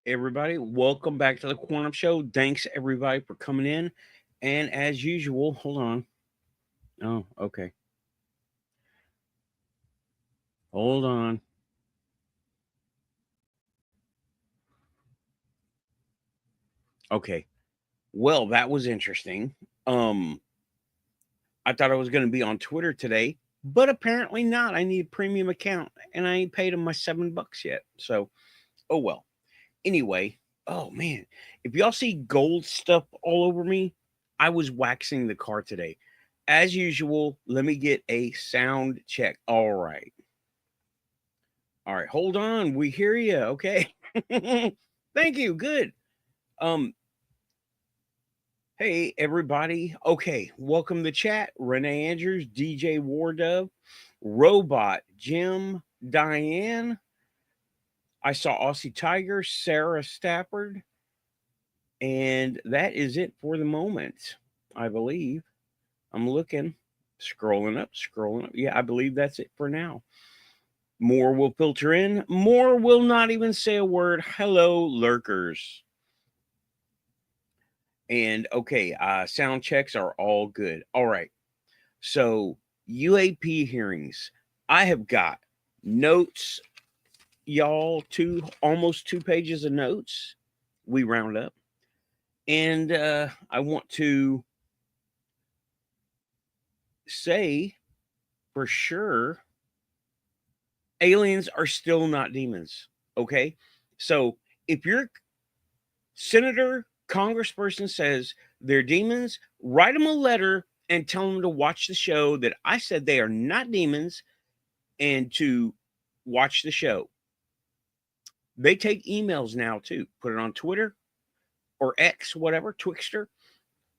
Everybody, welcome back to the Quantum Show. Thanks everybody for coming in. And as usual, hold on. Oh, okay. Hold on. Okay. Well, that was interesting. Um, I thought I was going to be on Twitter today, but apparently not. I need a premium account and I ain't paid them my $7 yet. So, oh well. Anyway, oh man, if y'all see gold stuff all over me, I was waxing the car today. As usual, let me get a sound check. All right. All right, hold on. We hear you. Okay. Thank you. Good. Um, hey everybody. Okay, welcome to chat. Renee Andrews, DJ Wardove, Robot, Jim, Diane. I saw Aussie Tiger, Sarah Stafford, and that is it for the moment, I believe. I'm looking, scrolling up, scrolling up. Yeah, I believe that's it for now. More will filter in. More will not even say a word. Hello, lurkers. And okay, sound checks are all good. All right. So, UAP hearings. I have got notes, y'all, almost 2 pages of notes. We round up. And I want to say for sure aliens are still not demons. Okay. So, if your senator, congressperson says they're demons, write them a letter and tell them to watch the show that I said they are not demons and to watch the show. They take emails now too. Put it on Twitter or X, whatever, Twixter.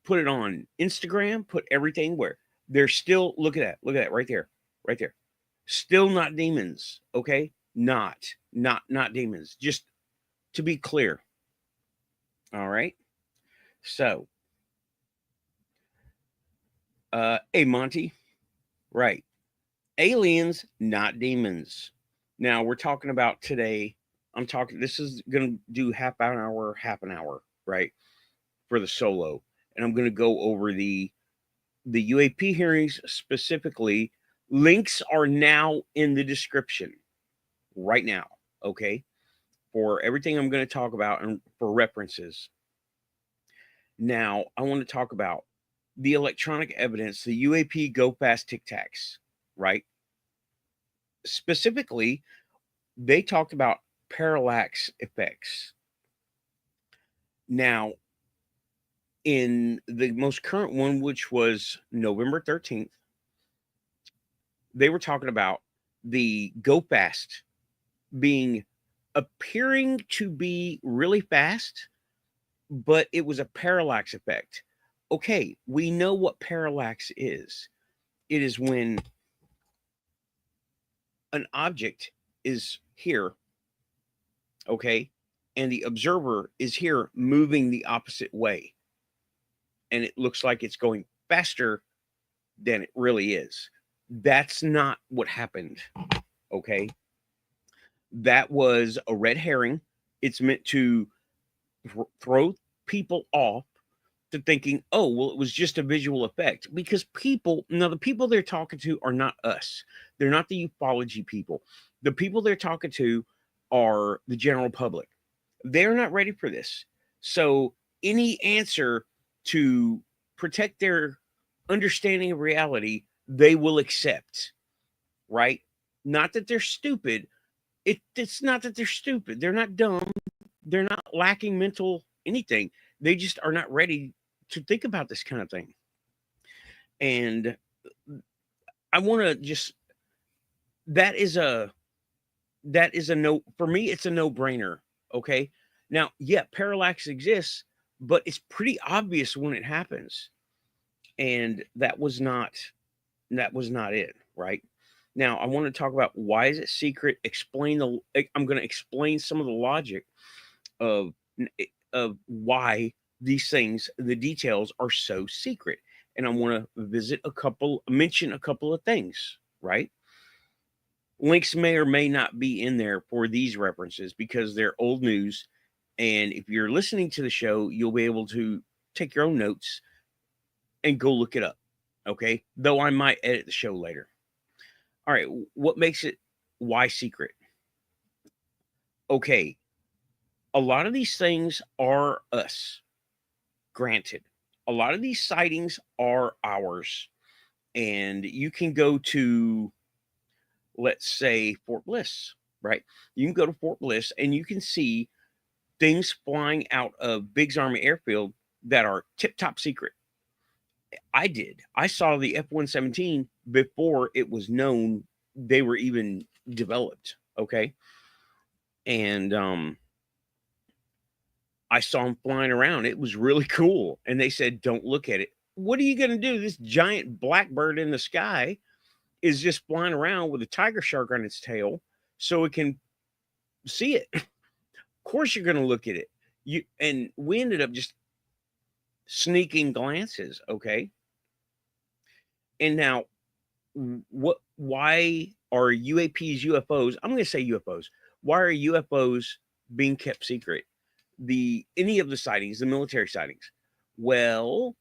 Put it on Instagram. Put everything where they're still. Look at that. Look at that right there. Right there. Still not demons. Okay. Not demons. Just to be clear. All right. So, hey, Monty. Right. Aliens, not demons. Now we're talking about today. This is going to do half an hour, right? For the solo. And I'm going to go over the UAP hearings specifically. Links are now in the description right now. Okay. For everything I'm going to talk about and for references. Now, I want to talk about the electronic evidence, the UAP go fast tic tacs, right? Specifically, they talked about parallax effects. Now, in the most current one, which was November 13th, they were talking about the go fast appearing to be really fast, but it was a parallax effect. Okay, we know what parallax is. It is when an object is here, okay, and the observer is here moving the opposite way. And it looks like it's going faster than it really is. That's not what happened, okay? That was a red herring. It's meant to throw people off to thinking, oh, well, it was just a visual effect. Because the people they're talking to are not us. They're not the ufology people. The people they're talking to are the general public. They're not ready for this. So any answer to protect their understanding of reality, they will accept, right? Not that they're stupid. It's not that they're stupid. They're not dumb. They're not lacking mental anything. They just are not ready to think about this kind of thing. And I want to just that is a no for me. It's a no-brainer. Okay. Now, yeah, parallax exists, but it's pretty obvious when it happens. And that was not it, right? Now, I want to talk about why is it secret? I'm going to explain some of the logic of why these things, the details are so secret. And I want to mention a couple of things, right? Links may or may not be in there for these references because they're old news And if you're listening to the show, you'll be able to take your own notes and go look it up. Okay. Though I might edit the show later. All right. What makes it why secret? Okay. A lot of these things are us. Granted, a lot of these sightings are ours. And you can go to, let's say, Fort Bliss, right? You can go to Fort Bliss and you can see things flying out of Biggs Army Airfield that are tip top secret. I did. I saw the F-117 before it was known they were even developed. Okay. And I saw them flying around. It was really cool. And they said, don't look at it. What are you going to do? This giant blackbird in the sky is just flying around with a tiger shark on its tail so it can see it. Of course you're going to look at it. And we ended up just sneaking glances. Okay. And now why are UAPs, UFOs? I'm going to say UFOs. Why are UFOs being kept secret? Any of the sightings, the military sightings. Well,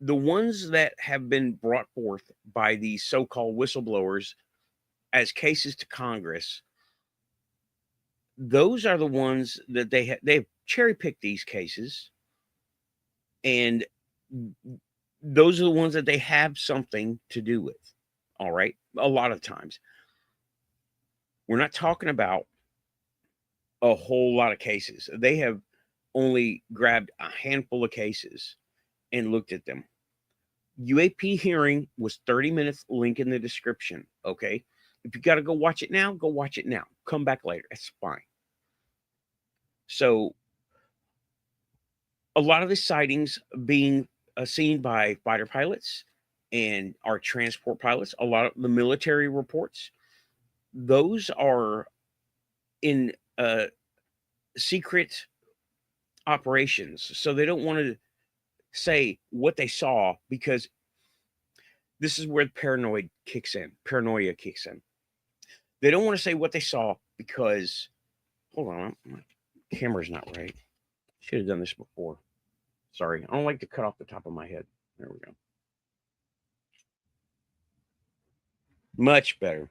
the ones that have been brought forth by these so-called whistleblowers as cases to Congress, those are the ones that they've cherry-picked these cases, and those are the ones that they have something to do with. All right. A lot of times. We're not talking about a whole lot of cases. They have only grabbed a handful of cases and looked at them. UAP hearing was 30 minutes, link in the description. Okay. If you got to go watch it now, go watch it now. Come back later. That's fine. So a lot of the sightings being seen by fighter pilots and our transport pilots, a lot of the military reports, those are in secret operations. So they don't want to say what they saw, because this is where the paranoia kicks in. They don't want to say what they saw because, hold on, my camera's not right. Should have done this before. Sorry, I don't like to cut off the top of my head. There we go. Much better.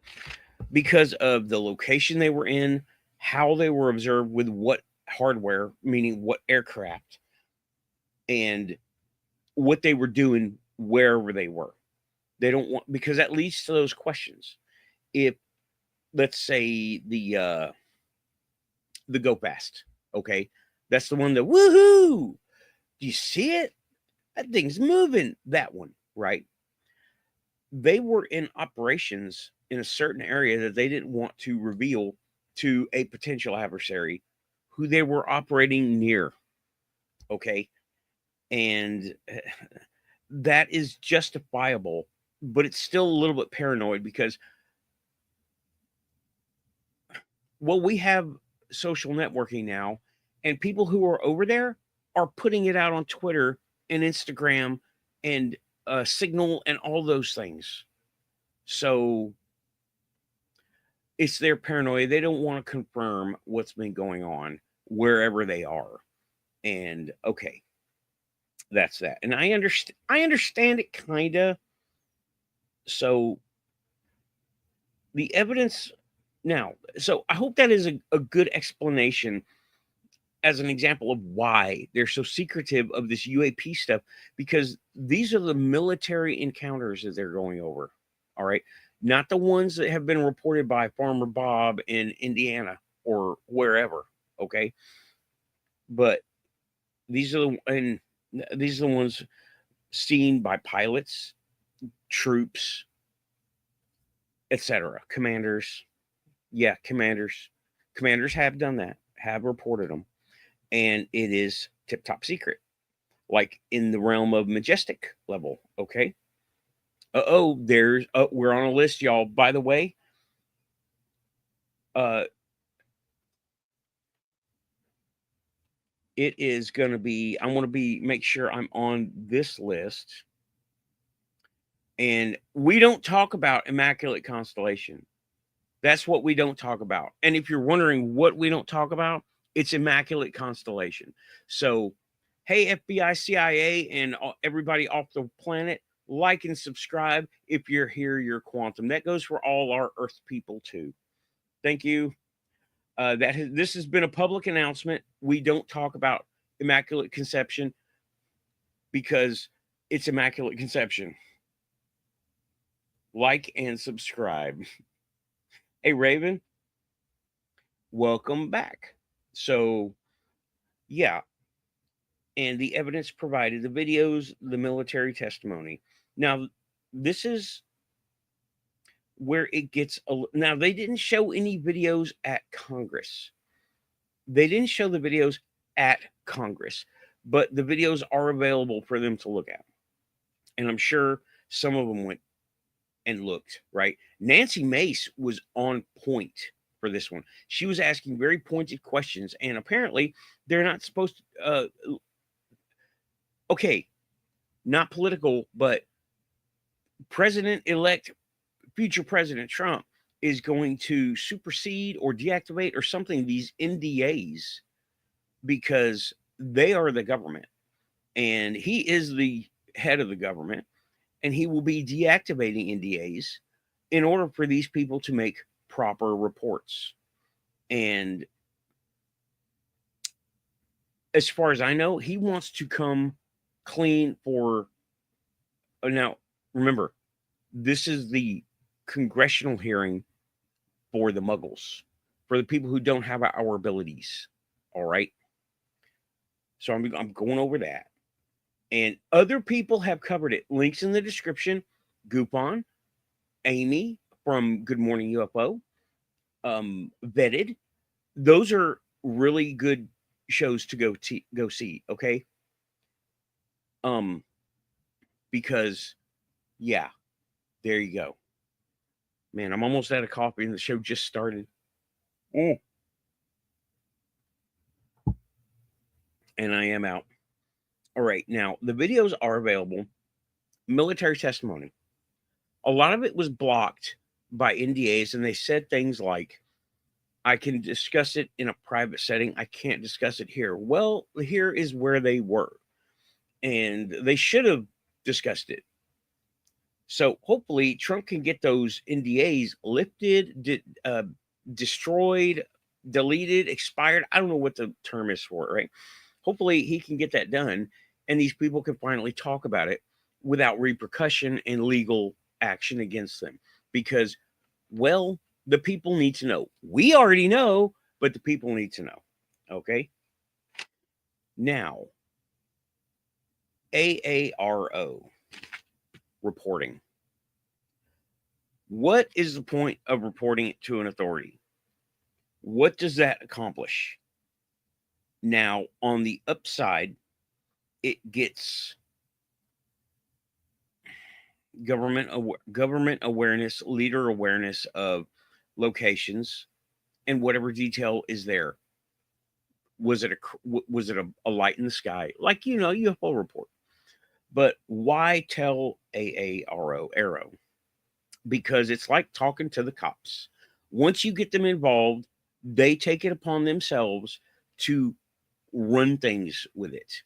Because of the location they were in, how they were observed with what hardware, meaning what aircraft, and what they were doing wherever they were. They don't want, because that leads to those questions. If, let's say, the Go Fast, okay, that's the one that, woohoo, do you see it? That thing's moving. That one, right? They were in operations in a certain area that they didn't want to reveal to a potential adversary who they were operating near. Okay. And that is justifiable, but it's still a little bit paranoid because, well, we have social networking now, and people who are over there are putting it out on Twitter and Instagram and Signal and all those things. So it's their paranoia. They don't want to confirm what's been going on wherever they are. And okay, that's that. And I understand it kind of. So the evidence now, so I hope that is a good explanation as an example of why they're so secretive of this UAP stuff, because these are the military encounters that they're going over. All right. Not the ones that have been reported by Farmer Bob in Indiana or wherever. Okay. But these are the ones seen by pilots, troops, etc. Commanders. Yeah, commanders. Commanders have done that, have reported them. And it is tip top secret, like in the realm of majestic level. Okay. We're on a list, y'all. By the way, it is going to be, I want to make sure I'm on this list. And we don't talk about Immaculate Constellation. That's what we don't talk about. And if you're wondering what we don't talk about, It's Immaculate Constellation. So, hey, FBI, CIA, and everybody off the planet, like and subscribe. If you're here, you're quantum. That goes for all our Earth people too. Thank you. This has been a public announcement. We don't talk about Immaculate Conception because it's Immaculate Conception. Like and subscribe. Hey, Raven, welcome back. So, yeah, and the evidence provided, the videos, the military testimony. Now, this is where it gets now, they didn't show any videos at Congress. They didn't show the videos at Congress, but the videos are available for them to look at. And I'm sure some of them went and looked, right? Nancy Mace was on point for this one. She was asking very pointed questions, and apparently they're not supposed to, okay, not political, but President-elect, future President Trump is going to supersede or deactivate or something these NDAs because they are the government, and he is the head of the government, and he will be deactivating NDAs in order for these people to make proper reports. And as far as I know, he wants to come clean for now. Remember, this is the congressional hearing for the muggles, for the people who don't have our abilities. All right. So I'm going over that. And other people have covered it. Links in the description. Goupon, Amy from Good Morning UFO, Vetted. Those are really good shows to go see. Okay. Because yeah, there you go. Man, I'm almost out of coffee and the show just started. And I am out. All right. Now, the videos are available. Military testimony. A lot of it was blocked by NDAs, and they said things like, I can discuss it in a private setting. I can't discuss it here. Well, here is where they were. And they should have discussed it. So hopefully Trump can get those NDAs lifted, destroyed, deleted, expired. I don't know what the term is for it, right? Hopefully he can get that done, and these people can finally talk about it without repercussion and legal action against them. Because, well, the people need to know. We already know, but the people need to know. Okay? Now, AARO reporting. What is the point of reporting it to an authority? What does that accomplish? Now, on the upside, it gets government awareness, leader awareness of locations and whatever detail is there. Was it a light in the sky? Like, UFO report. But why tell AARO? Because it's like talking to the cops. Once you get them involved, they take it upon themselves to run things with it.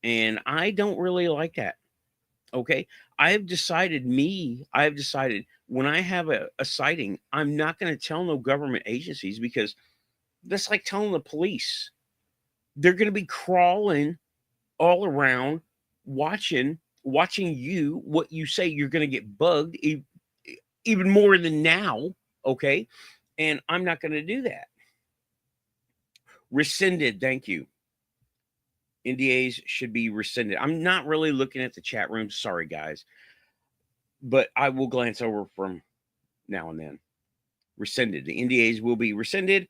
And I don't really like that. Okay. I have decided when I have a sighting, I'm not going to tell no government agencies, because that's like telling the police. They're going to be crawling all around, watching you, what you say. You're going to get bugged even more than now. Okay. And I'm not going to do that. Rescinded. Thank you. NDAs should be rescinded. I'm not really looking at the chat room. Sorry, guys. But I will glance over from now and then. Rescinded. The NDAs will be rescinded.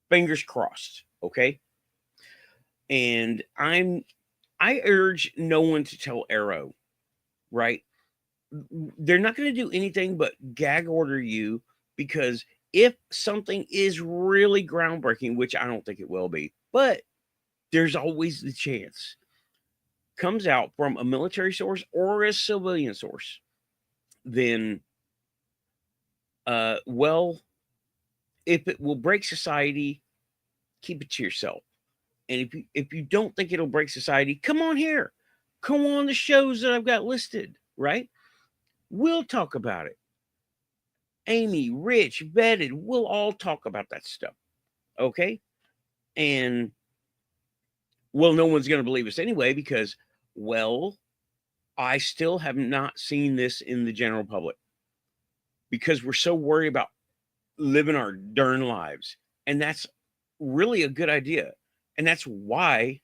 Fingers crossed. Okay. And I urge no one to tell AARO, right? They're not going to do anything but gag order you, because if something is really groundbreaking, which I don't think it will be, but there's always the chance, comes out from a military source or a civilian source, then, well, if it will break society, keep it to yourself. And if you don't think it'll break society, come on here. Come on the shows that I've got listed, right? We'll talk about it. Amy, Rich, Vetted, we'll all talk about that stuff. Okay? And well, no one's going to believe us anyway because, well, I still have not seen this in the general public because we're so worried about living our darn lives. And that's really a good idea. And that's why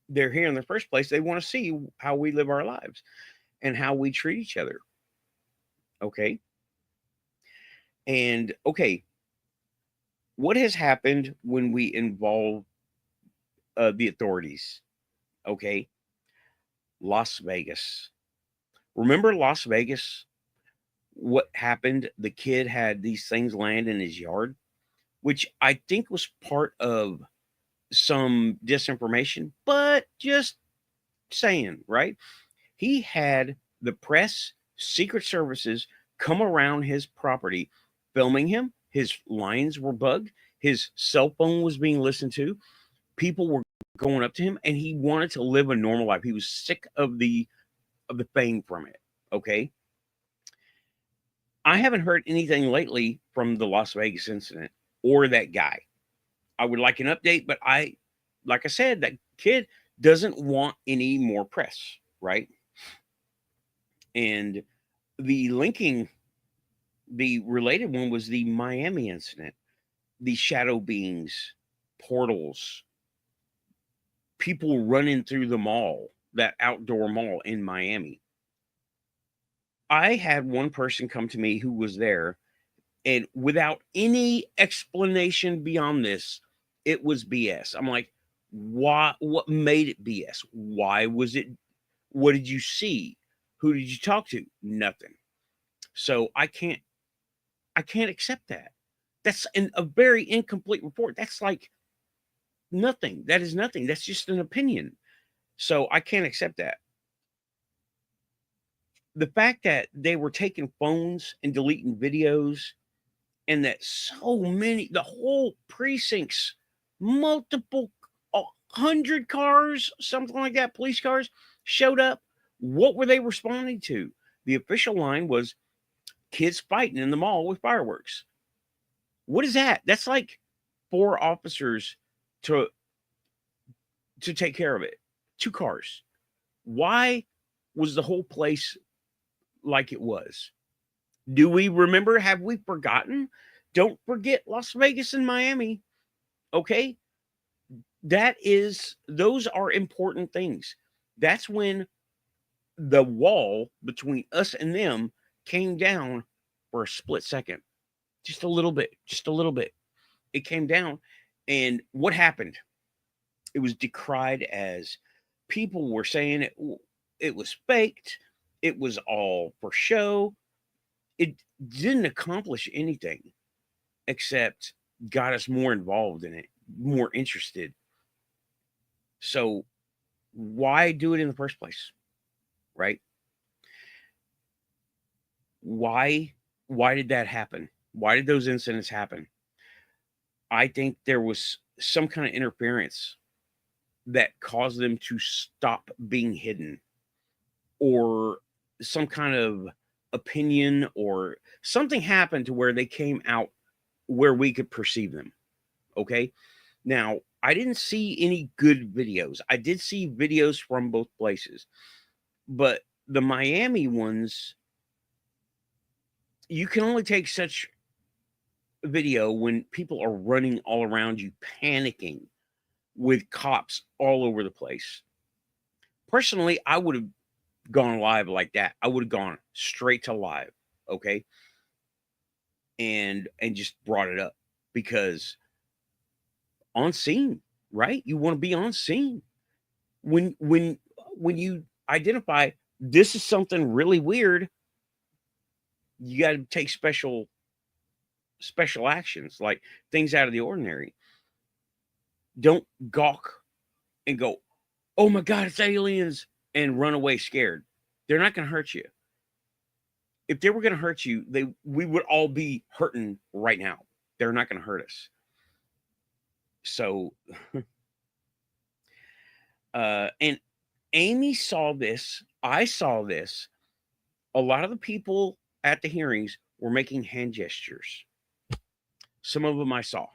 they're here in the first place. They want to see how we live our lives and how we treat each other. Okay. And okay, what has happened when we involve the authorities? Okay. Las Vegas. Remember Las Vegas? What happened? The kid had these things land in his yard, which I think was part of some disinformation, but just saying, right? He had the press, secret services come around his property, filming him. His lines were bugged. His cell phone was being listened to. People were going up to him, and he wanted to live a normal life. He was sick of the fame from it. Okay. I haven't heard anything lately from the Las Vegas incident or that guy. I would like an update, but like I said, that kid doesn't want any more press, right? And the related one was the Miami incident, the shadow beings, portals, people running through the mall, that outdoor mall in Miami. I had one person come to me who was there, and without any explanation beyond this, it was BS. I'm like, why? What made it BS? Why was it? What did you see? Who did you talk to? Nothing. So I can't accept that. That's a very incomplete report. That's like nothing. That is nothing. That's just an opinion. So I can't accept that. The fact that they were taking phones and deleting videos, and that so many, the whole precincts, multiple 100 cars, something like that, police cars showed up. What were they responding to? The official line was kids fighting in the mall with fireworks. What is that? That's like 4 officers to take care of it. 2 cars. Why was the whole place like it was? Do we remember? Have we forgotten? Don't forget Las Vegas and Miami. Okay? Those are important things. That's when the wall between us and them came down for a split second. Just a little bit. It came down. And what happened? It was decried as people were saying it was faked. It was all for show. It didn't accomplish anything except got us more involved in it, more interested. So why do it in the first place? Right? Why did that happen? Why did those incidents happen? I think there was some kind of interference that caused them to stop being hidden, or some kind of opinion, or something happened to where they came out where we could perceive them. Okay. Now, I didn't see any good videos. I did see videos from both places, but the Miami ones, you can only take such video when people are running all around you, panicking with cops all over the place. Personally, I would have gone live like that. I would have gone straight to live. Okay. And just brought it up, because on scene, right? You want to be on scene. When you identify this is something really weird, you got to take special actions, like things out of the ordinary. Don't gawk and go, "Oh my God, it's aliens," and run away scared. They're not going to hurt you. If they were going to hurt you, we would all be hurting right now. They're not going to hurt us. So, and Amy saw this. I saw this. A lot of the people at the hearings were making hand gestures. Some of them I saw.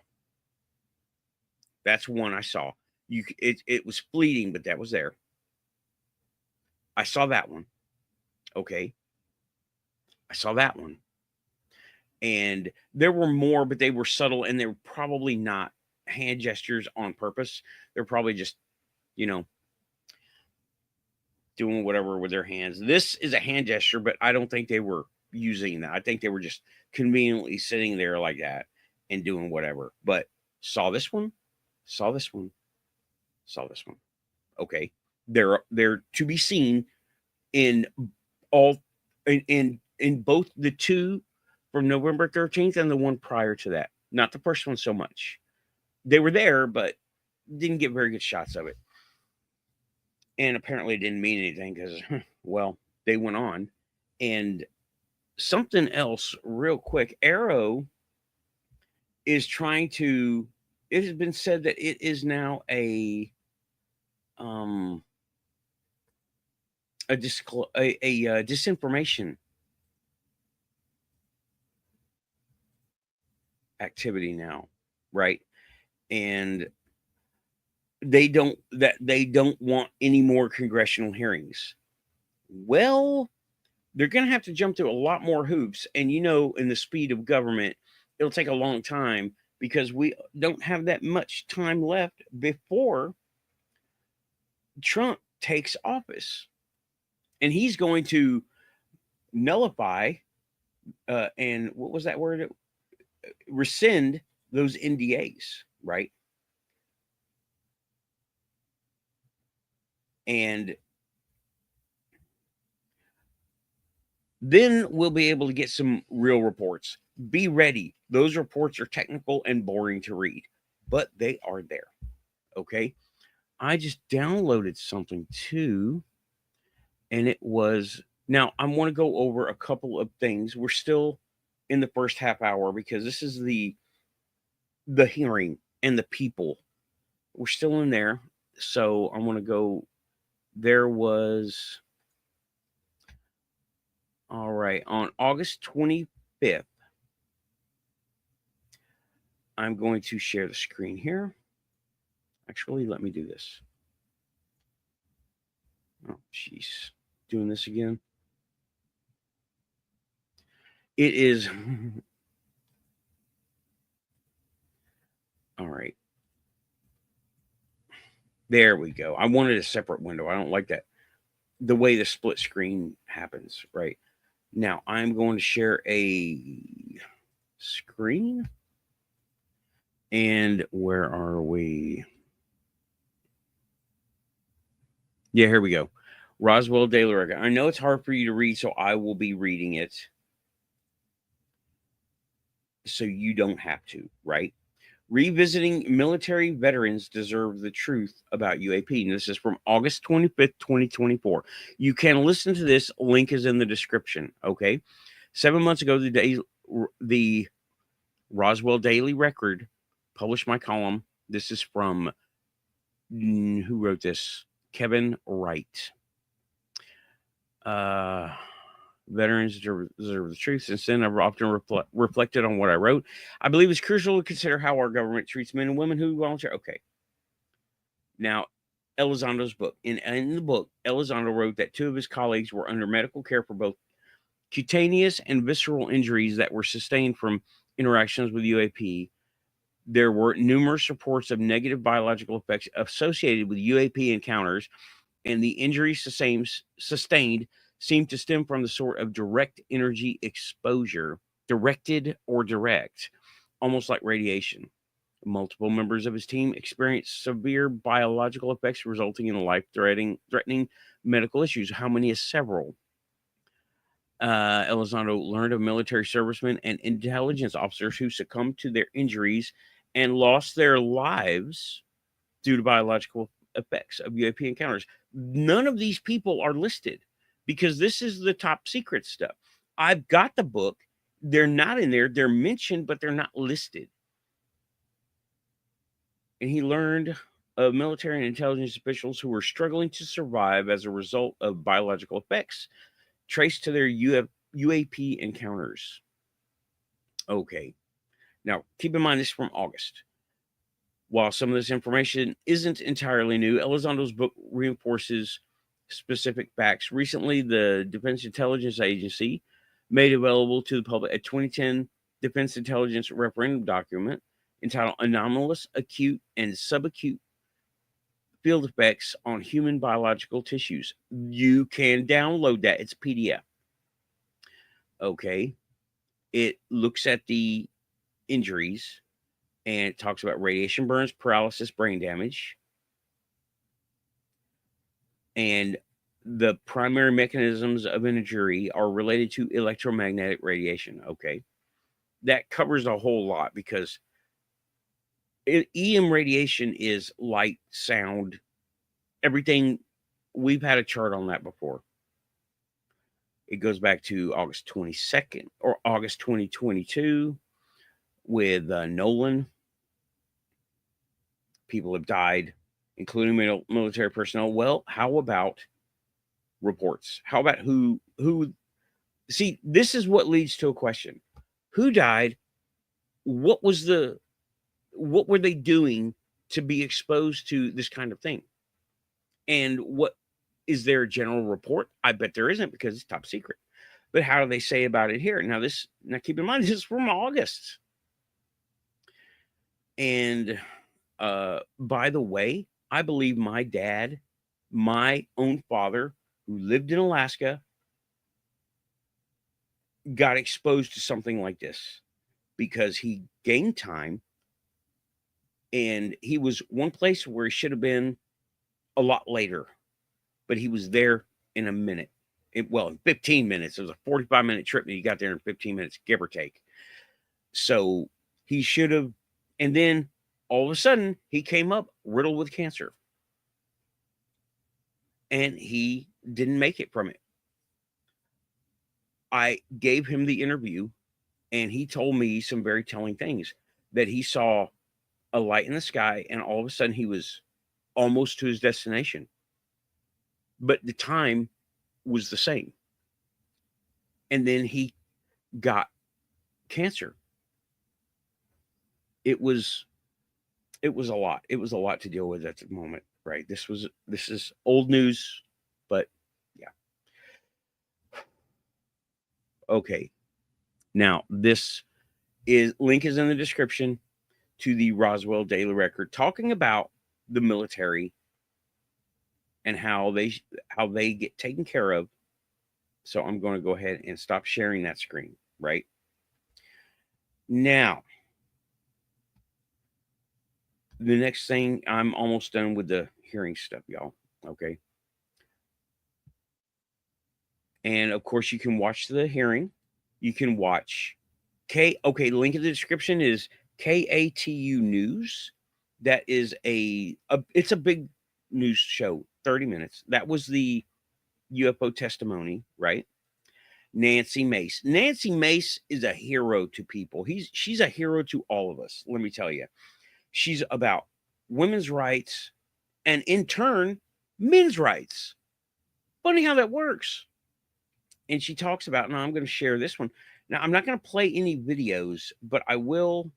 That's one I saw. It was fleeting, but that was there. I saw that one. Okay. I saw that one. And there were more, but they were subtle, and they were probably not hand gestures on purpose. They're probably just, you know, doing whatever with their hands. This is a hand gesture, but I don't think they were using that. I think they were just conveniently sitting there like that and doing whatever. But saw this one, saw this one, saw this one. Okay. They're to be seen in all in both the two from November 13th and the one prior to that. Not the first one so much. They were there, but didn't get very good shots of it. And apparently it didn't mean anything because, well, they went on. And something else real quick. AARO is trying to, it has been said that it is now a disinformation activity now, right? And they don't want any more congressional hearings. Well, they're going to have to jump through a lot more hoops, and in the speed of government, it'll take a long time because we don't have that much time left before Trump takes office, and he's going to nullify and what was that word? Rescind those NDAs, right? And then we'll be able to get some real reports. Be ready. Those reports are technical and boring to read, but they are there. Okay. I just downloaded something too, and it was, now I want to go over a couple of things. We're still in the first half hour because this is the hearing and the people. We're still in there. So I want to go. There was, all right, on August 25th, I'm going to share the screen here. Actually, let me do this. Oh, jeez. Doing this again. It is. All right. There we go. I wanted a separate window. I don't like that. The way the split screen happens, right? Now, I'm going to share a screen. And where are we? Yeah, here we go. Roswell Daily Record. I know it's hard for you to read, so I will be reading it so you don't have to, right? Revisiting military veterans deserve the truth about UAP. And this is from August 25th, 2024. You can listen to this. Link is in the description, okay? 7 months ago, the Roswell Daily Record published my column. This is from, who wrote this? Kevin Wright. Veterans deserve the truth. Since then, I've often reflected on what I wrote. I believe it's crucial to consider how our government treats men and women who volunteer. Okay. Now, Elizondo's book. In the book, Elizondo wrote that 2 of his colleagues were under medical care for both cutaneous and visceral injuries that were sustained from interactions with UAP. There were numerous reports of negative biological effects associated with UAP encounters, and the injuries sustained seemed to stem from the sort of direct energy exposure, directed or direct, almost like radiation. Multiple members of his team experienced severe biological effects resulting in life-threatening medical issues. How many is several? Elizondo learned of military servicemen and intelligence officers who succumbed to their injuries and lost their lives due to biological effects of UAP encounters. None of these people are listed because this is the top secret stuff. I've got the book. They're not in there. They're mentioned, but they're not listed. and he learned of military and intelligence officials who were struggling to survive as a result of biological effects traced to their UAP encounters. Okay. Now, keep in mind this is from August. While some of this information isn't entirely new, Elizondo's book reinforces specific facts. Recently, the Defense Intelligence Agency made available to the public a 2010 Defense Intelligence Referendum document entitled Anomalous, Acute, and Subacute Field Effects on Human Biological Tissues. You can download that. It's PDF. Okay. It looks at the injuries and it talks about radiation burns, paralysis, brain damage. And the primary mechanisms of injury are related to electromagnetic radiation. Okay. That covers a whole lot because EM radiation is light, sound, everything. We've had a chart on that before. It goes back to August 22nd or August 2022 with Nolan. People have died, including military personnel. Well, how about reports? How about who? See, this is what leads to a question: who died? What were they doing to be exposed to this kind of thing? And what is there a general report? I bet there isn't because it's top secret. But how do they say about it here? Now keep in mind this is from August. And by the way, I believe my dad, my own father, who lived in Alaska, got exposed to something like this because he gained time and he was one place where he should have been a lot later, but he was there in a minute. In 15 minutes. It was a 45-minute trip and he got there in 15 minutes, give or take. So he should have, and then all of a sudden he came up riddled with cancer. And he didn't make it from it. I gave him the interview and he told me some very telling things that he saw a light in the sky and all of a sudden he was almost to his destination. But the time was the same. And then he got cancer. It was a lot. It was a lot to deal with at the moment, right? This is old news, but yeah. Okay. Now, this link is in the description to the Roswell Daily Record talking about the military and how they get taken care of. So I'm going to go ahead and stop sharing that screen, right? Now, the next thing, I'm almost done with the hearing stuff, y'all. Okay. And of course, you can watch the hearing. You can watch link in the description is KATU News. That is it's a big news show, 30 minutes. That was the UFO testimony, right? Nancy Mace. Nancy Mace is a hero to people. She's a hero to all of us, let me tell you. She's about women's rights and in turn, men's rights. Funny how that works. And she talks about, now I'm going to share this one. Now, I'm not going to play any videos, but I will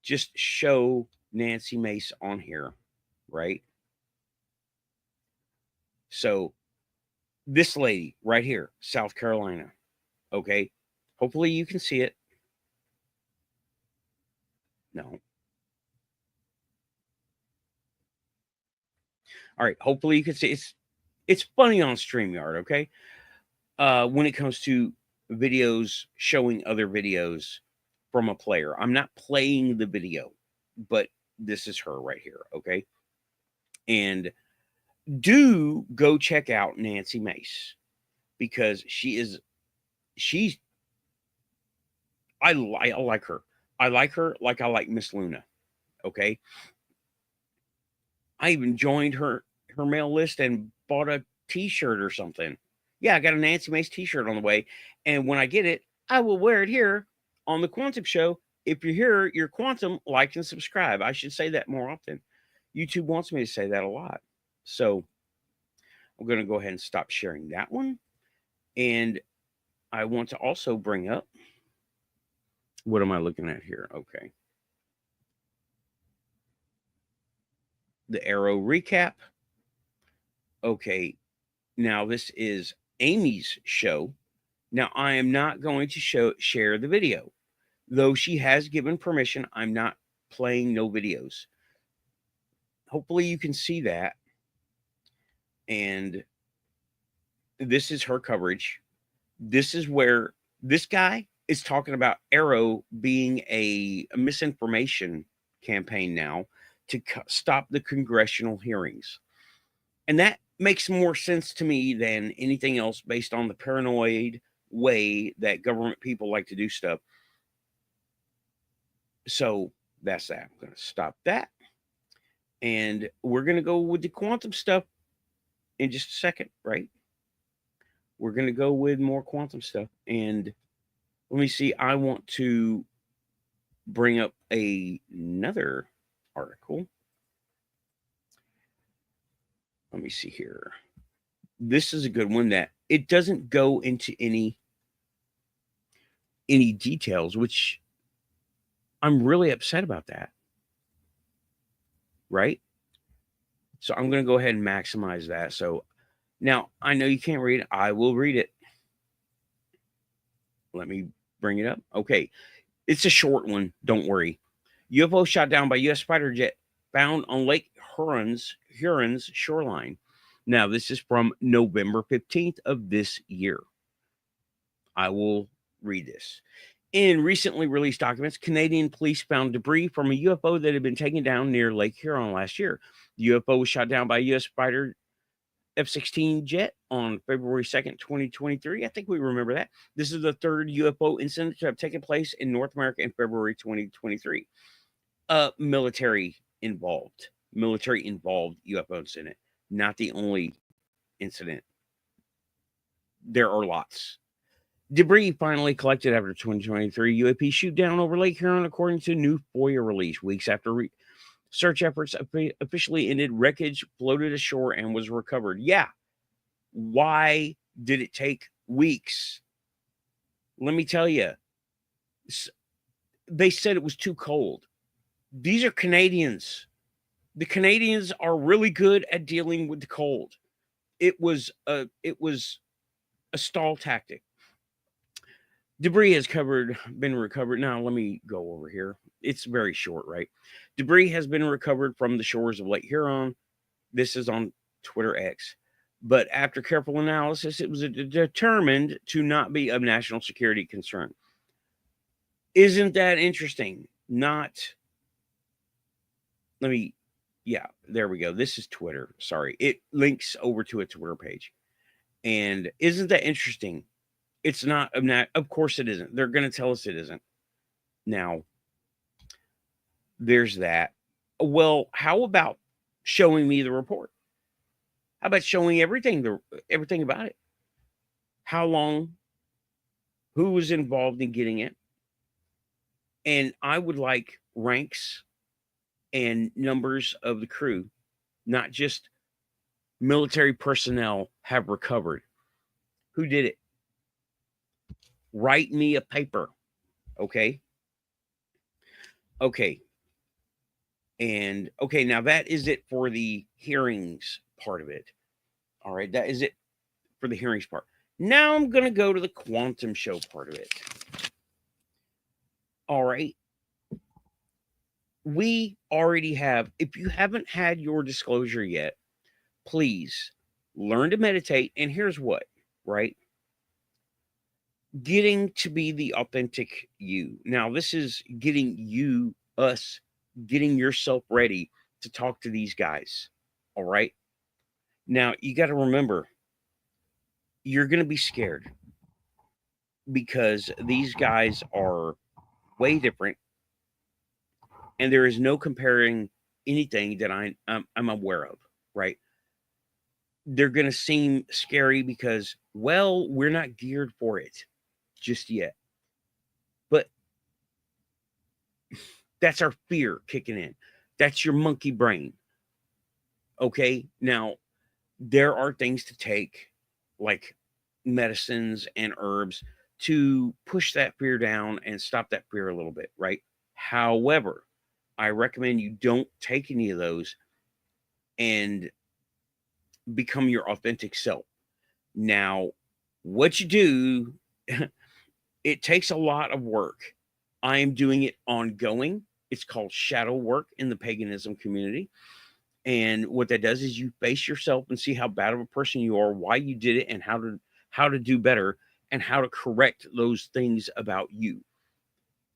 just show Nancy Mace on here, right? So this lady right here, South Carolina, okay? Hopefully you can see it. No. All right, hopefully you can see it's funny on StreamYard, okay? When it comes to videos showing other videos from a player. I'm not playing the video, but this is her right here, okay? And do go check out Nancy Mace because I like her. I like her like I like Miss Luna, okay? I even joined her mail list and bought a t-shirt or something. Yeah, I got a Nancy Mace t-shirt on the way. And when I get it, I will wear it here on the Quantum Show if you're here, you're quantum, like and subscribe. I should say that more often. YouTube wants me to say that a lot. So I'm going to go ahead and stop sharing that one. And I want to also bring up, what am I looking at here? Okay. The AARO recap. Okay. Now this is Amy's show. Now I am not going to share the video. Though she has given permission, I'm not playing no videos. Hopefully you can see that. And this is her coverage. This is where this guy is talking about AARO being a misinformation campaign now to stop the congressional hearings. And that makes more sense to me than anything else based on the paranoid way that government people like to do stuff. So that's that. I'm going to stop that. And we're going to go with the quantum stuff in just a second, right? We're going to go with more quantum stuff. And let me see. I want to bring up another article. Let me see here. This is a good one that it doesn't go into any details, which I'm really upset about that. Right? So I'm going to go ahead and maximize that. So now I know you can't read it. I will read it. Let me bring it up. Okay. It's a short one. Don't worry. UFO shot down by U.S. fighter jet found on Lake Huron's shoreline. Now, this is from November 15th of this year. I will read this. In recently released documents, Canadian police found debris from a UFO that had been taken down near Lake Huron last year. The UFO was shot down by a U.S. fighter F-16 jet on February 2nd, 2023. I think we remember that. This is the third UFO incident to have taken place in North America in February 2023. Military involved UFO incident, not the only incident. There are lots. Debris finally collected after 2023 UAP shoot down over Lake Huron, according to new FOIA release. Weeks after search efforts officially ended, wreckage floated ashore and was recovered. Yeah. Why did it take weeks? Let me tell you. They said it was too cold. These are Canadians. The Canadians are really good at dealing with the cold. It was a stall tactic. Debris has been recovered. Now, let me go over here. It's very short, right? Debris has been recovered from the shores of Lake Huron. This is on Twitter X. But after careful analysis, it was determined to not be of national security concern. Isn't that interesting? Yeah, there we go. This is Twitter. Sorry. It links over to a Twitter page. And isn't that interesting? It's not, of course it isn't. They're going to tell us it isn't. Now, there's that. Well, how about showing me the report? How about showing everything about it? How long? Who was involved in getting it? And I would like ranks and numbers of the crew, not just military personnel have recovered. Who did it? Write me a paper. Okay. Okay. And okay, now that is it for the hearings part of it. All right, that is it for the hearings part. Now I'm going to go to the quantum show part of it. All right. We already have, if you haven't had your disclosure yet, please learn to meditate. And here's what, right? Getting to be the authentic you. Now, this is getting getting yourself ready to talk to these guys. All right. Now, you got to remember, you're going to be scared because these guys are way different. And there is no comparing anything that I'm aware of, right? They're going to seem scary because, well, we're not geared for it just yet. But That's our fear kicking in. That's your monkey brain. Okay. Now, there are things to take, like medicines and herbs, to push that fear down and stop that fear a little bit, right? However, I recommend you don't take any of those and become your authentic self. Now, what you do, it takes a lot of work. I am doing it ongoing. It's called shadow work in the paganism community. And what that does is you face yourself and see how bad of a person you are, why you did it, and how to do better, and how to correct those things about you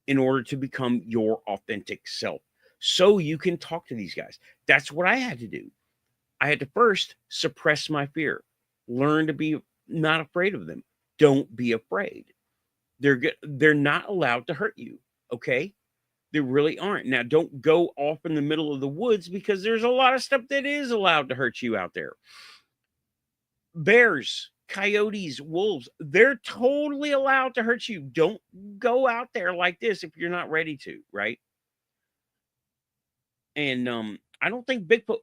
in order to become your authentic self. So you can talk to these guys. That's what I had to do. I had to first suppress my fear, learn to be not afraid of them. Don't be afraid. They're not allowed to hurt you, okay? They really aren't. Now, don't go off in the middle of the woods, because there's a lot of stuff that is allowed to hurt you out there. Bears, coyotes, wolves, they're totally allowed to hurt you. Don't go out there like this if you're not ready to, right? And I don't think Bigfoot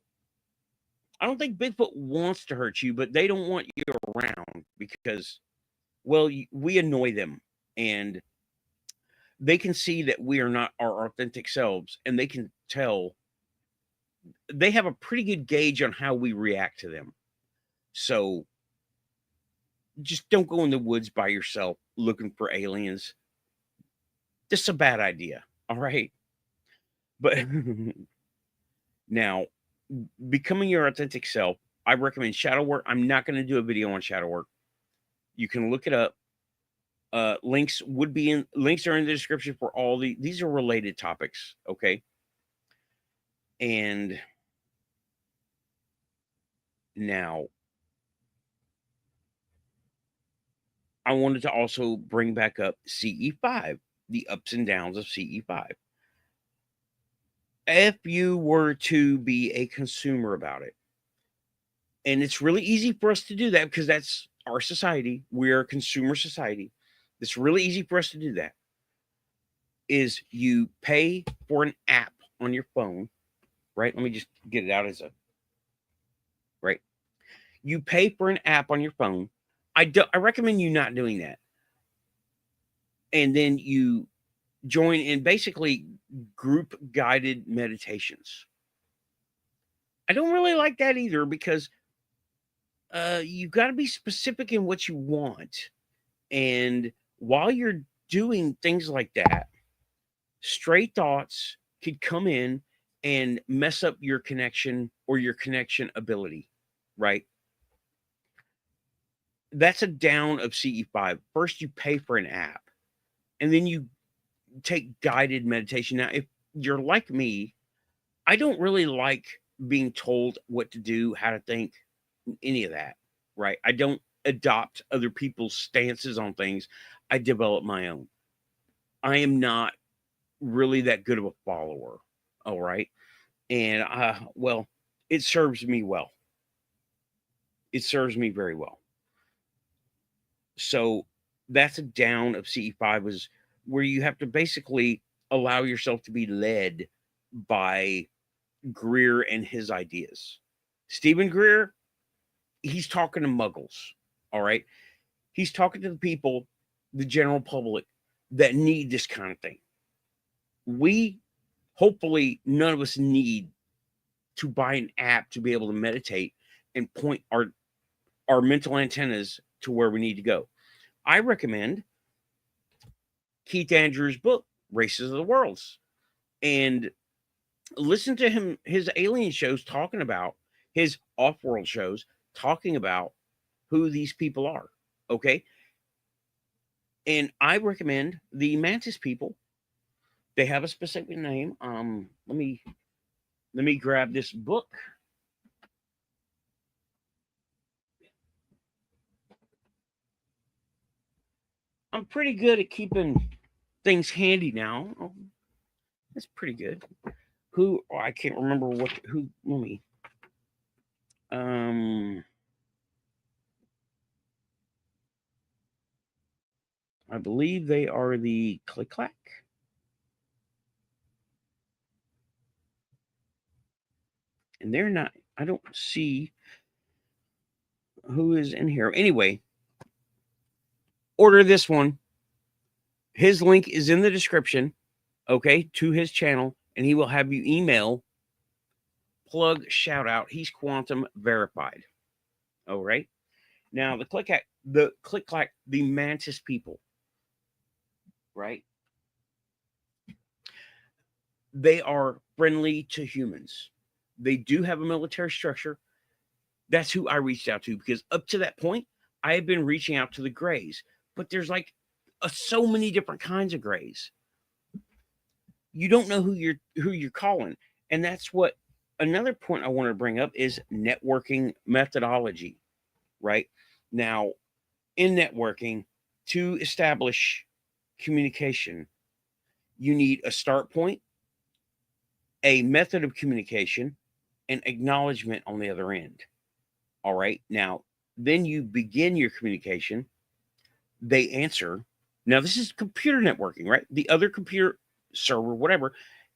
wants to hurt you, but they don't want you around because, well, we annoy them, and they can see that we are not our authentic selves, and they can tell. They have a pretty good gauge on how we react to them. So just don't go in the woods by yourself looking for aliens. This is a bad idea. All right. But now, becoming your authentic self, I recommend shadow work. I'm not going to do a video on shadow work. You can look it up. Links are in the description for all these are related topics. Okay. And now, I wanted to also bring back up CE5, the ups and downs of CE5. If you were to be a consumer about it, and it's really easy for us to do that because that's our society, we're a consumer society. It's really easy for us to do that. Is you pay for an app on your phone, right? Let me just get it out as a right. You pay for an app on your phone. I recommend you not doing that. And then you join in basically group guided meditations. I don't really like that either because you've got to be specific in what you want. And while you're doing things like that, stray thoughts could come in and mess up your connection or your connection ability, right? That's a down of CE5. First, you pay for an app, and then you take guided meditation. Now, if you're like me, I don't really like being told what to do, how to think, any of that, right? I don't adopt other people's stances on things. I develop my own. I am not really that good of a follower, all right? And well, it serves me well. It serves me very well. So that's a down of CE5 is where you have to basically allow yourself to be led by Greer and his ideas. Stephen Greer, he's talking to muggles, all right? He's talking to the people, the general public that need this kind of thing. We, hopefully, none of us need to buy an app to be able to meditate and point our mental antennas to where we need to go. I recommend Keith Andrews' book, Races of the Worlds, and listen to his alien shows talking about his off-world shows talking about who these people are. Okay. And I recommend the Mantis people. They have a specific name. Let me grab this book. I'm pretty good at keeping things handy now. Oh, that's pretty good. I can't remember let me I believe they are the Click Clack. And they're not, I don't see who is in here. Anyway, order this one. His link is in the description, okay, to his channel, and he will have you email, plug, shout out. He's quantum verified. All right. Now the click the mantis people, right? They are friendly to humans. They do have a military structure. That's who I reached out to, because up to that point, I had been reaching out to the Greys, but there's like so many different kinds of Greys. You don't know who you're calling, and that's what another point I want to bring up is networking methodology. Right now, in networking, to establish communication, you need a start point, a method of communication, and acknowledgement on the other end. All right. Now, then you begin your communication. They answer. Now, this is computer networking, right? The other computer server, whatever,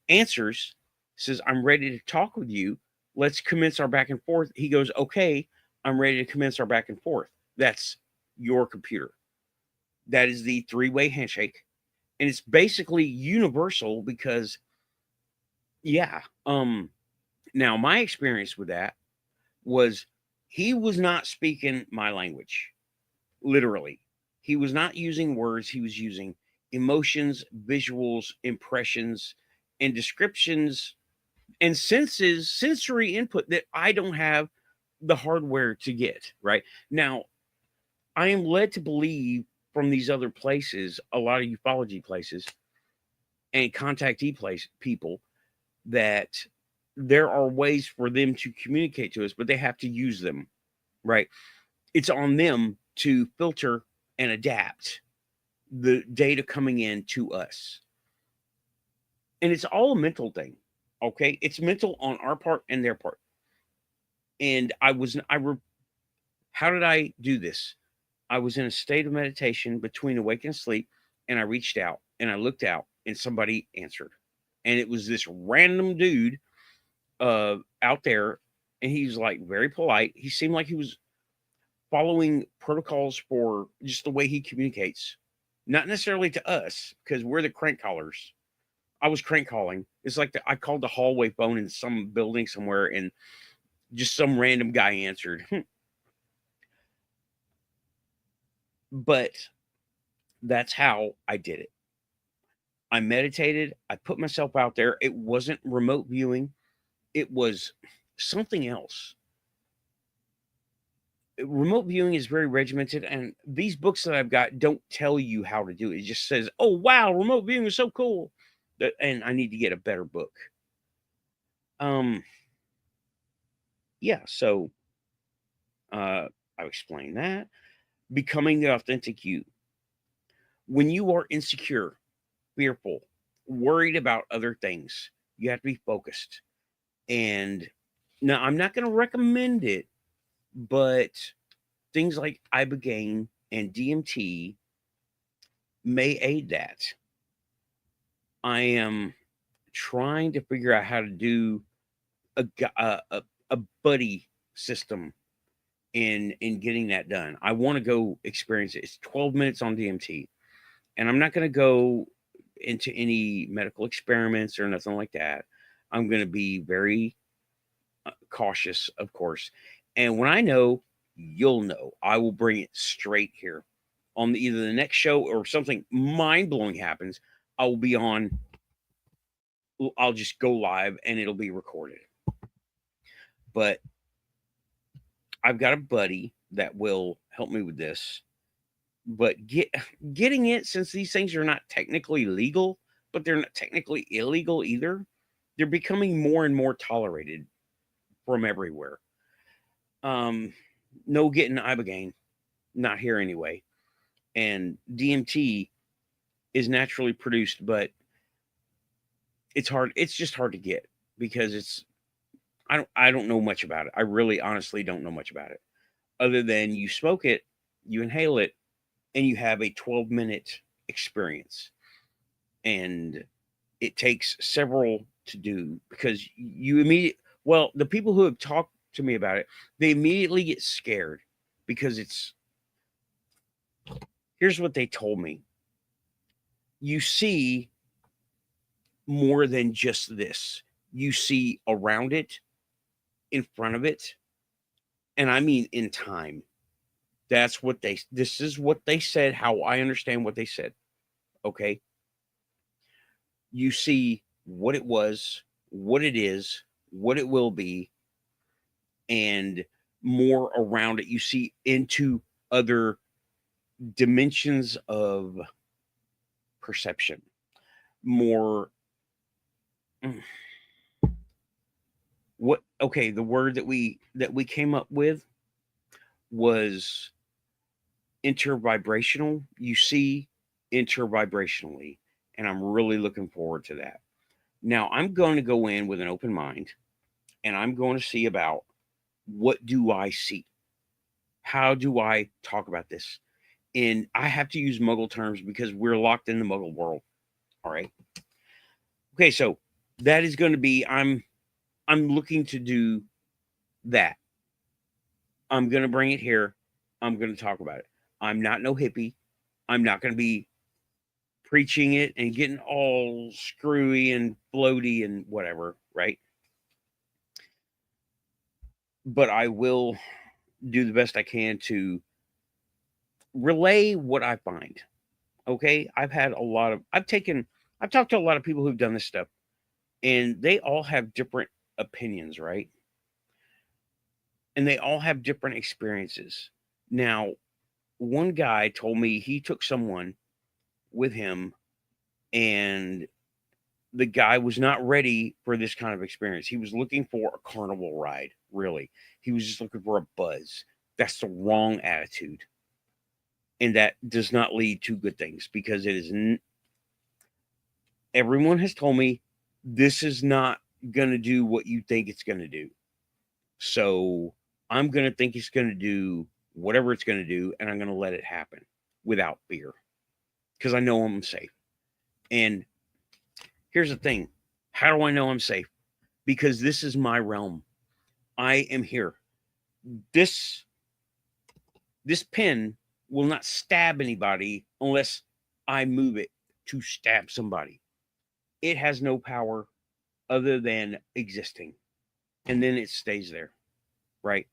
answers, says, I'm ready to talk with you. Let's commence our back and forth. He goes, okay, I'm ready to commence our back and forth. That's your computer. That is the three-way handshake. And it's basically universal because, yeah. Now, my experience with that was he was not speaking my language, literally. He was not using words. He was using emotions, visuals, impressions, and descriptions and sensory input that I don't have the hardware to get, right? Now, I am led to believe from these other places, a lot of ufology places and contactee people, that there are ways for them to communicate to us, but they have to use them, right? It's on them to filter and adapt the data coming in to us. And it's all a mental thing, okay? It's mental on our part and their part. And how did I do this? I was in a state of meditation between awake and sleep, and I reached out and I looked out and somebody answered. And it was this random dude out there, and he's like very polite. He seemed like he was following protocols for just the way he communicates, not necessarily to us because we're the crank callers. I was crank calling. It's like I called the hallway phone in some building somewhere, and just some random guy answered. But that's how I did it. I meditated. I put myself out there. It wasn't remote viewing. It was something else. Remote viewing is very regimented, and these books that I've got don't tell you how to do it. It just says, "Oh wow, remote viewing is so cool," and I need to get a better book. Yeah. So I explained that. Becoming the authentic you. When you are insecure, fearful, worried about other things, you have to be focused. And now I'm not going to recommend it, but things like ibogaine and DMT may aid that. I am trying to figure out how to do a buddy system in getting that done. I want to go experience it. It's 12 minutes on DMT, and I'm not going to go into any medical experiments or nothing like that. I'm going to be very cautious, of course. And when I know, you'll know. I will bring it straight here on either the next show or something mind blowing happens. I will be on. I'll just go live and it'll be recorded. But I've got a buddy that will help me with this. But getting it, since these things are not technically legal, but they're not technically illegal either, they're becoming more and more tolerated from everywhere. No getting ibogaine, not here anyway. And DMT is naturally produced, but it's hard. It's just hard to get because I don't know much about it. I really honestly don't know much about it. Other than you smoke it, you inhale it, and you have a 12-minute experience. And it takes several to do because you immediately, Well, the people who have talked to me about it, they immediately get scared because here's what they told me. You see more than just this. You see around it, in front of it, and I mean in time. This is what they said, how I understand what they said. Okay. You see what it was, what it is, what it will be, and more around it. You see into other dimensions of perception. More the word that we came up with was intervibrational. You see intervibrationally, and I'm really looking forward to that. Now, I'm going to go in with an open mind, and I'm going to see about what do I see? How do I talk about this? And I have to use Muggle terms because we're locked in the Muggle world. All right. Okay, so that is going to be I'm looking to do that. I'm going to bring it here. I'm going to talk about it. I'm not no hippie. I'm not going to be preaching it and getting all screwy and floaty and whatever, right? But I will do the best I can to relay what I find. Okay. I've talked to a lot of people who've done this stuff, and they all have different opinions, right? And they all have different experiences. Now, one guy told me he took someone with him, and the guy was not ready for this kind of experience. He was looking for a carnival ride, really. He was just looking for a buzz. That's the wrong attitude. And that does not lead to good things, because it is everyone has told me this is not going to do what you think it's going to do. So I'm going to think it's going to do whatever it's going to do, and I'm going to let it happen without fear, because I know I'm safe. And here's the thing. How do I know I'm safe? Because this is my realm. I am here. This pen will not stab anybody unless I move it to stab somebody. It has no power other than existing. And then it stays there, right?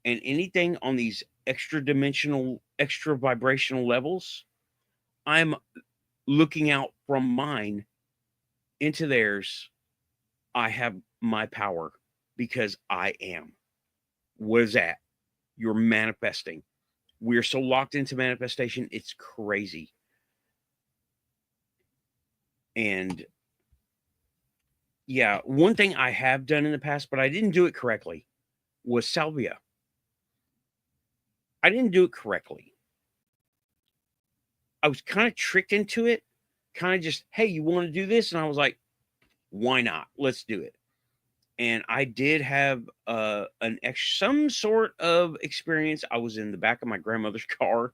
And anything on these extra dimensional, extra vibrational levels, I'm looking out from mine into theirs. I have my power because I am. What is that? You're manifesting. We're so locked into manifestation, it's crazy. And yeah, one thing I have done in the past, but I didn't do it correctly, was salvia. I didn't do it correctly. I was kind of tricked into it, kind of just, hey, you want to do this? And I was like, why not? Let's do it. And I did have some sort of experience. I was in the back of my grandmother's car,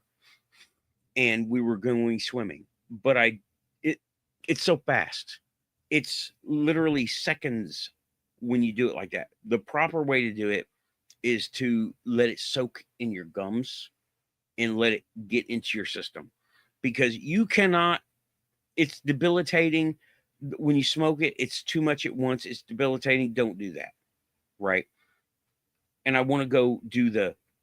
and we were going swimming. But it's so fast. It's literally seconds when you do it like that. The proper way to do it is to let it soak in your gums and let it get into your system, because you cannot. It's debilitating. When you smoke it, it's too much at once. It's debilitating. Don't do that. Right. And I want to go do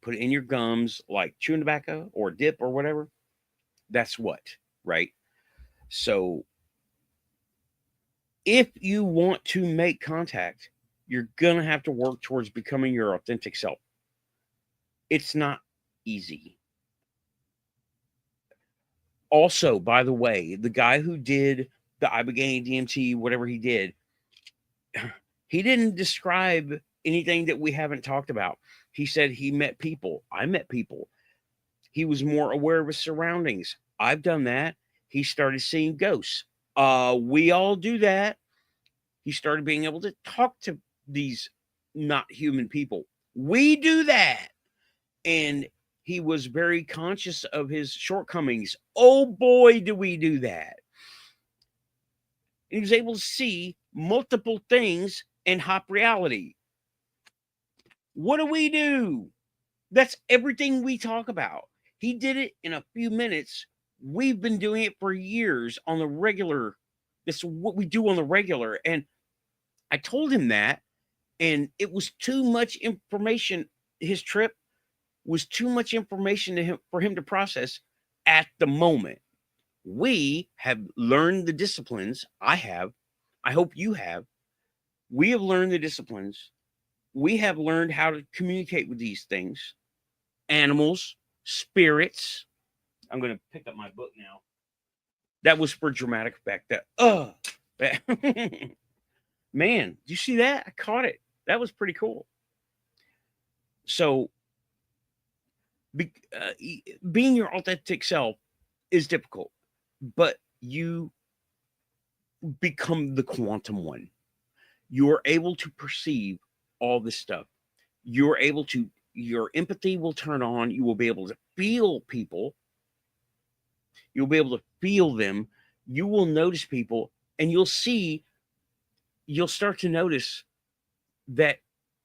put it in your gums, like chewing tobacco or dip or whatever. That's what. Right. So if you want to make contact, you're going to have to work towards becoming your authentic self. It's not easy. Also, by the way, the guy who did the Ibogaine DMT, whatever he did, he didn't describe anything that we haven't talked about. He said he met people. I met people. He was more aware of his surroundings. I've done that. He started seeing ghosts. We all do that. He started being able to talk to these not human people. We do that. And he was very conscious of his shortcomings. Oh boy, do we do that. And he was able to see multiple things and hop reality. What do? That's everything we talk about. He did it in a few minutes. We've been doing it for years on the regular. This is what we do on the regular. And I told him that, and it was too much information. His trip was too much information to him for him to process at the moment. We have learned the disciplines. I have. I hope you have. We have learned the disciplines. We have learned how to communicate with these things, animals, spirits. I'm going to pick up my book now. That was for dramatic effect. Man, did you see that? I caught it. That was pretty cool. So, being your authentic self is difficult, but you become the quantum one. You are able to perceive all this stuff. You're able to, your empathy will turn on. You will be able to feel people. You'll be able to feel them. You will notice people, and you'll start to notice that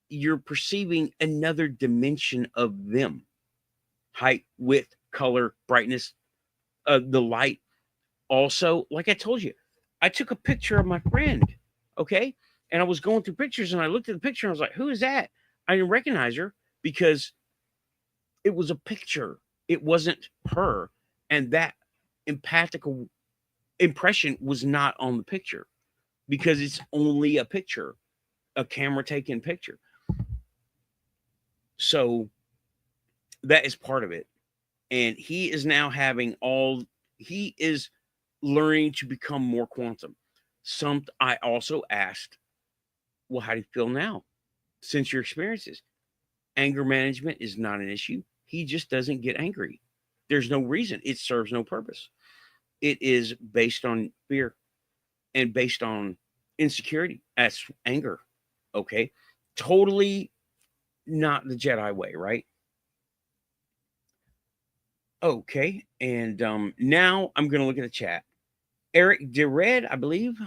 you're perceiving another dimension of them. Height, width, color, brightness, the light. Also, like I told you, I took a picture of my friend, okay? And I was going through pictures, and I looked at the picture, and I was like, who is that? I didn't recognize her because it was a picture. It wasn't her. And that empathical impression was not on the picture because it's only a picture, a camera taken picture. So that is part of it. And he is now he is learning to become more quantum. I also asked, well, how do you feel now since your experiences? Anger management is not an issue. He just doesn't get angry. There's no reason. It serves no purpose. It is based on fear and based on insecurity. That's anger. Okay. Totally not the Jedi way, right? Okay. And now I'm going to look at the chat. Eric DeRed, I believe.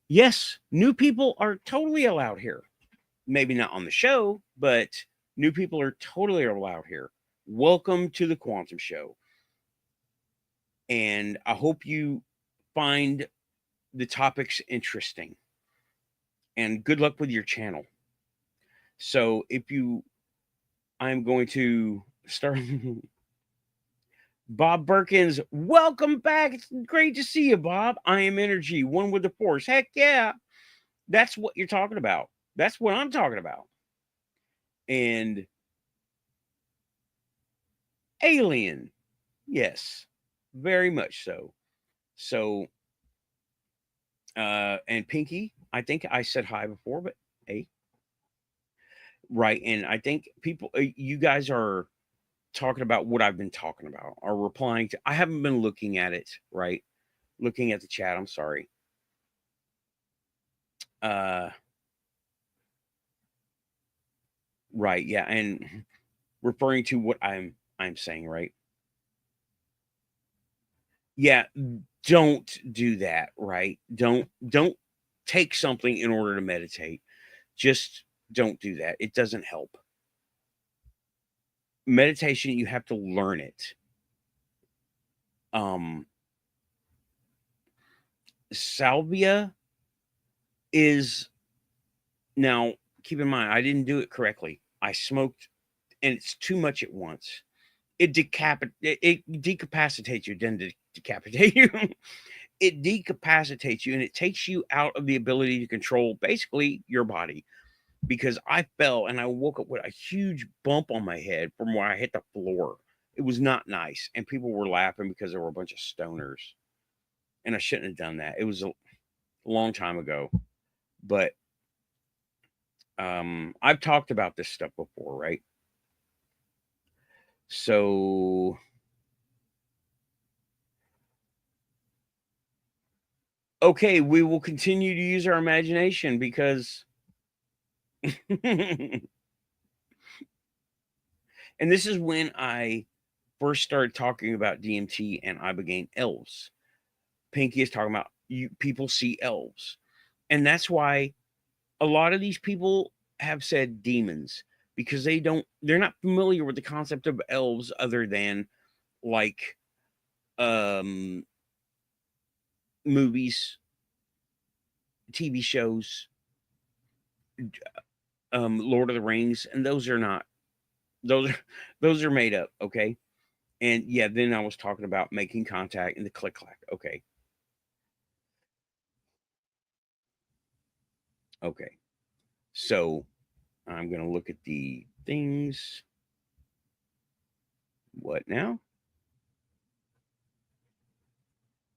Yes, new people are totally allowed here. Maybe not on the show, but new people are totally allowed here. Welcome to the Quantum Show. And I hope you find the topics interesting. And good luck with your channel. So I'm going to start. Bob Perkins, welcome back. It's great to see you, Bob. I am energy, one with the force. Heck yeah. That's what you're talking about. That's what I'm talking about. And alien. Yes, very much so. So, and Pinky, I think I said hi before, but hey. Right. And I think people, you guys are talking about what I've been talking about, are replying to. I haven't been looking at it, right? Looking at the chat. I'm sorry. Right. Yeah. And referring to what I'm saying, right? Yeah. Don't do that, right? Don't take something in order to meditate. Just don't do that. It doesn't help. Meditation, you have to learn it. Salvia is, now keep in mind, I didn't do it correctly. I smoked, and it's too much at once. It decapacitates you. It doesn't decapitate you. It decapacitates you, and it takes you out of the ability to control basically your body. Because I fell and I woke up with a huge bump on my head from where I hit the floor. It was not nice, and people were laughing because there were a bunch of stoners, and I shouldn't have done that. It was a long time ago, but I've talked about this stuff before, right? So okay, we will continue to use our imagination because and this is when I first started talking about DMT and Ibogaine elves. Pinky is talking about people see elves. And that's why A lot of these people have said demons because they're not familiar with the concept of elves other than like um movies, TV shows, Lord of the Rings, and those are not those are those are made up, okay? And yeah, then I was talking about making contact and the click clack. Okay. Okay. So I'm gonna look at the things. What now?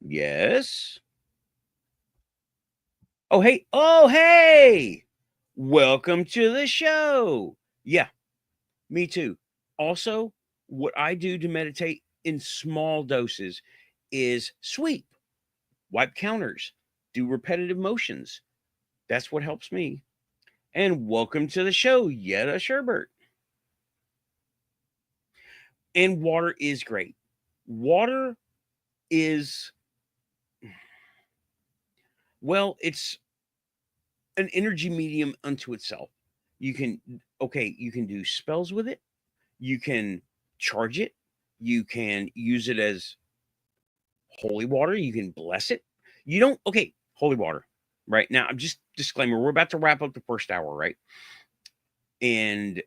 Yes. Oh hey, oh hey! Welcome to the show. Yeah, me too. Also, what I do to meditate in small doses is sweep, wipe counters, do repetitive motions. That's what helps me. And welcome to the show, Yetta Sherbert. And water is great. Water is, well, it's an energy medium unto itself. You can, okay, you can do spells with it. You can charge it. You can use it as holy water. You can bless it. You don't, okay, holy water. Right now, I'm just disclaimer. We're about to wrap up the first hour, right? And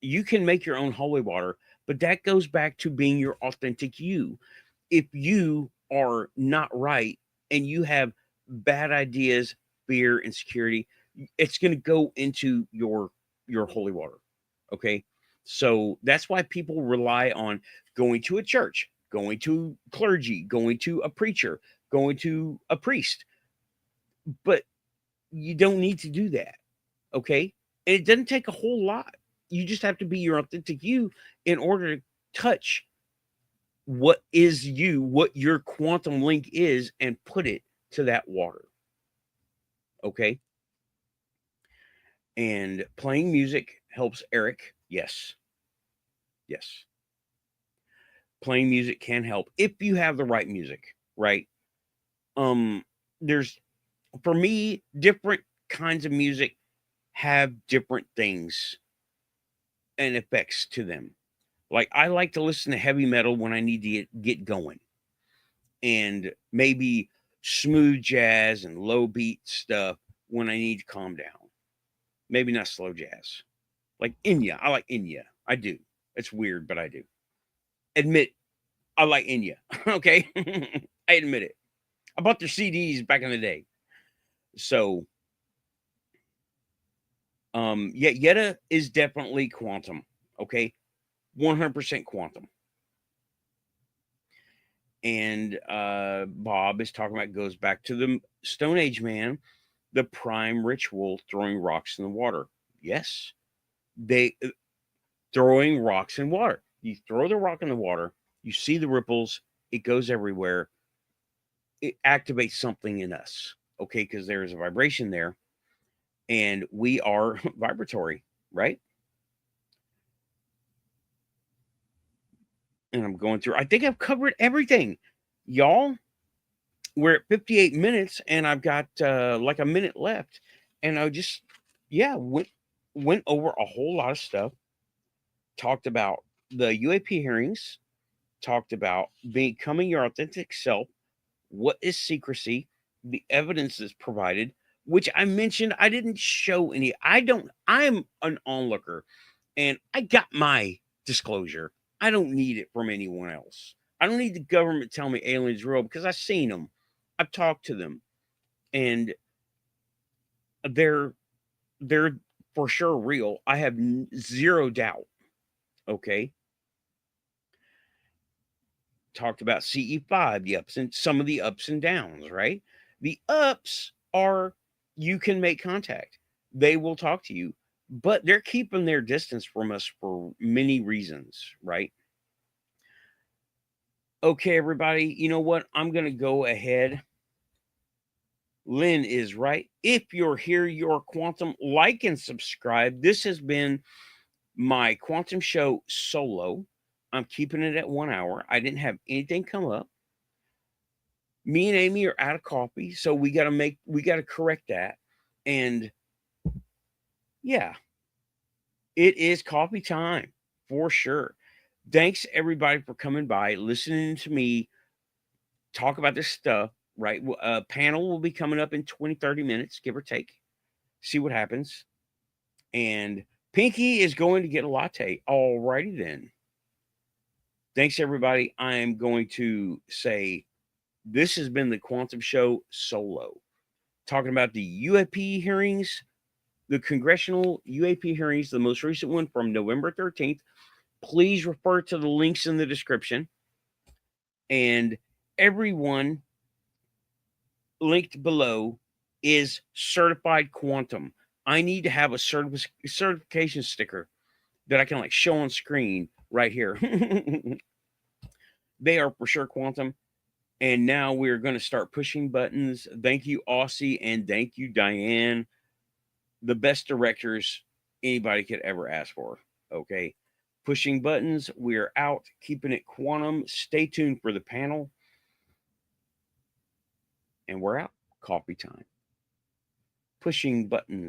you can make your own holy water, but that goes back to being your authentic you. If you are not right and you have bad ideas, fear, insecurity, it's going to go into your holy water. Okay, so that's why people rely on going to a church, going to clergy, going to a preacher, going to a priest. But you don't need to do that. Okay, and it doesn't take a whole lot. You just have to be your authentic you in order to touch what is you, what your quantum link is, and put it to that water. Okay. And playing music helps Eric. Yes. Yes. Playing music can help if you have the right music, right? There's, for me, different kinds of music have different things and effects to them. Like I like to listen to heavy metal when I need to get going, and maybe smooth jazz and low beat stuff when I need to calm down. Maybe not slow jazz. Like Enya. I like Enya. I do. It's weird, but I do. Admit I like Enya. Okay. I admit it. I bought their CDs back in the day. So yeah, Yetta is definitely quantum. Okay. 100% quantum. And Bob is talking about, goes back to the Stone Age man, the prime ritual, throwing rocks in the water. Yes, they throwing rocks in water. You throw the rock in the water, you see the ripples, it goes everywhere. It activates something in us, okay, because there is a vibration there, and we are vibratory, right? And I'm going through. I think I've covered everything, y'all. We're at 58 minutes, and I've got like a minute left, and I just, yeah, went over a whole lot of stuff. Talked about the UAP hearings, talked about becoming your authentic self, what is secrecy, the evidence is provided, which I mentioned. I didn't show any. I'm an onlooker, and I got my disclosure. I don't need it from anyone else. I don't need the government telling me aliens real because I've seen them. I've talked to them, and they're they're for sure real. I have zero doubt. Okay. Talked about CE5, the ups and some of the ups and downs, right? The ups are you can make contact. They will talk to you, but they're keeping their distance from us for many reasons, right? Okay, everybody, you know what? I'm going to go ahead. Lynn is right. If you're here, you're quantum, like and subscribe. This has been my quantum show solo. I'm keeping it at 1 hour. I didn't have anything come up. Me and Amy are out of coffee, so we got to correct that. And yeah, it is coffee time for sure. Thanks everybody for coming by, listening to me talk about this stuff, right? A panel will be coming up in 20, 30 minutes, give or take. See what happens. And Pinky is going to get a latte. Alrighty then. Thanks, everybody. I am going to say this has been the Quantum Show solo, talking about the UAP hearings, the Congressional UAP hearings, the most recent one from November 13th. Please refer to the links in the description. And everyone linked below is certified quantum. I need to have a certification sticker that I can like show on screen right here. They are for sure quantum. And now we're going to start pushing buttons. Thank you, Aussie, and thank you, Diane. The best directors anybody could ever ask for. Okay. Pushing buttons. We're out, keeping it quantum. Stay tuned for the panel. And we're out. Coffee time. Pushing buttons.